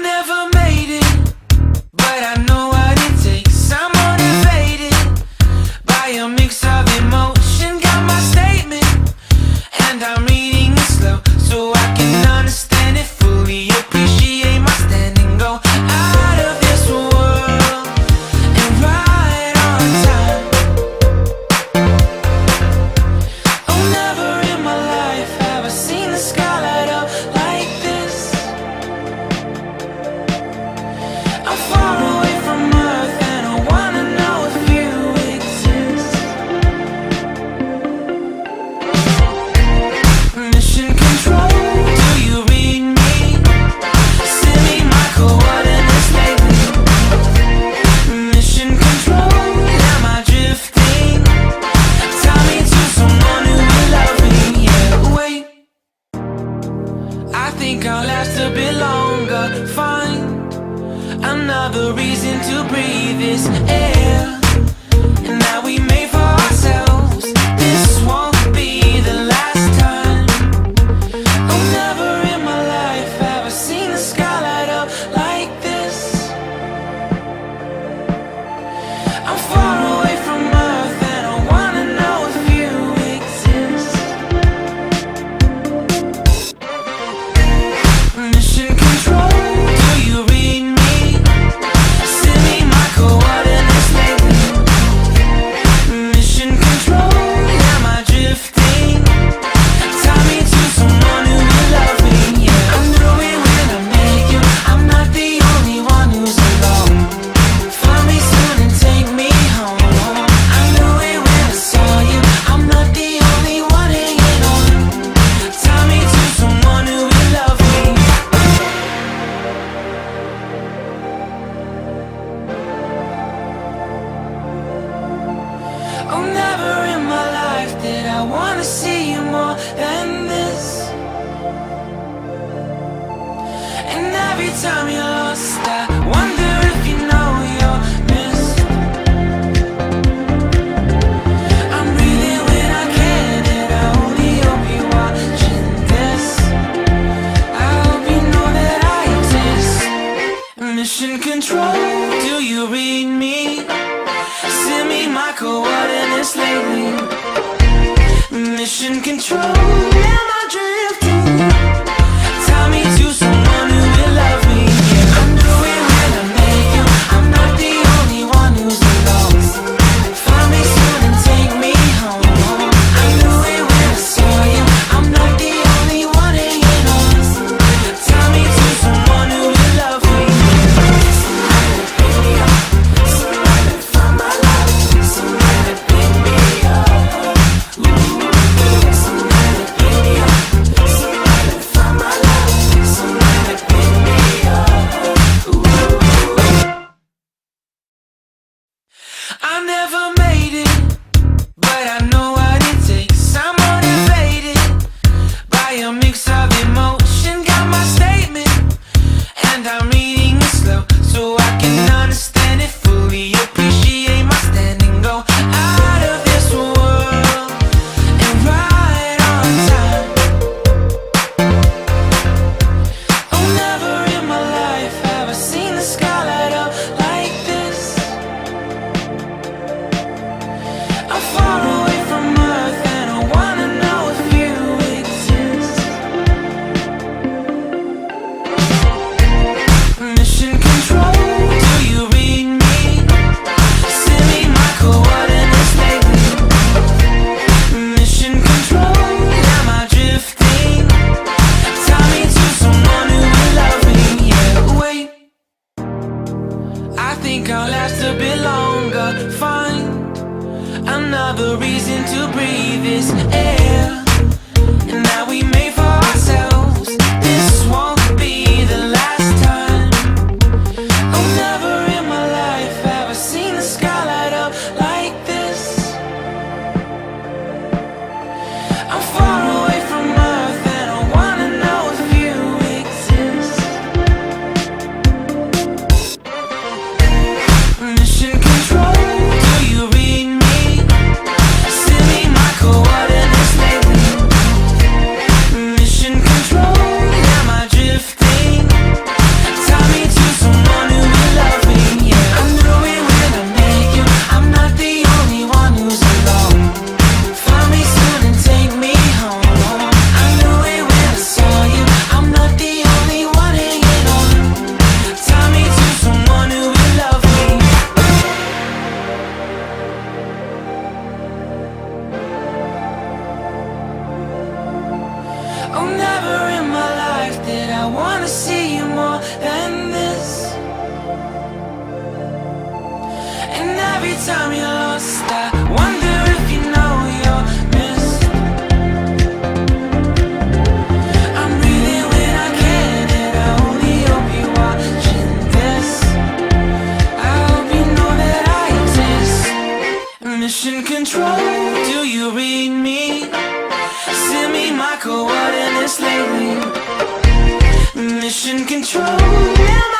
never made it, but I know what it takes. I'm motivated by a mix of emotion. Got my statement, and I'm reading it slow so I can understand it fully. Appreciate my standing, go out of this world and right on time. Oh, never in my life have I seen the sky light up like this. I'm far away from Earth and I wanna know if you exist. Mission control, do you read me? Send me my coordinates lately. Mission control, am I drifting? Tie me to someone who will love me. Yeah, wait, I think I'll last a bit longer. Find another reason to breathe this air, and that we made for ourselves. This won't be the last time. Oh, never in my life have I seen the sky light up like this. I'm far away from Earth and I wanna know if you exist. Mission control, do you read me? Send me my coordinates lately. Mission control, am I drifting? Tie me to someone who will love me. Yeah, I knew it when I met you. I'm not the only one who's alone. Find me soon and take me home. I knew it when I saw you. I'm not the only one hanging on. Tie me to someone who will love me. Oh, never in my life did I wanna see you more than this. And every time you're lost, I wonder if you know you're missed. I'm breathing when I can, and I only hope you're watching this. I hope you know that I exist. Mission control, do you read me? Send me my coordinates lately. Mission control, am I drifting? Tie me to someone who will love me. Yeah, I knew it when I met you. I'm not the only one who's alone. Find me soon and take me home. I knew it when I saw you. I'm not the only one hanging on. Tie me to someone who will love me. Somebody pick me up. Somebody find my love. Somebody pick me up. Somebody pick me up. Somebody find my love. Somebody pick me up. I never made it, but I know what it takes. I'm motivated by a mix of emotion. Got my statement, and I'm reading it slow so I can understand it fully. Appreciate my standing, go out of this world and right on time. Oh, never in my life have I seen the sky light up like this. I'm far away from Earth and I wanna know if you exist. Mission control, do you read me? Send me my coordinates lately. Mission control, am I drifting? Tie me to someone who will love me. Yeah, wait, I think I'll last a bit longer. Find another reason to breathe this air, and that we made for ourselves. This won't be the last time. Oh, never in my life have I seen the sky light up like this. I'm far away from Earth and I wanna know if you exist. Mission control, do you read me? Send me my coordinates see you more than this. And every time you're lost, I wonder if you know you're missed. I'm breathing when I can, and I only hope you're watching this. I hope you know that I exist. Mission control, do you read me? Send me my coordinates lately. Mission control, am I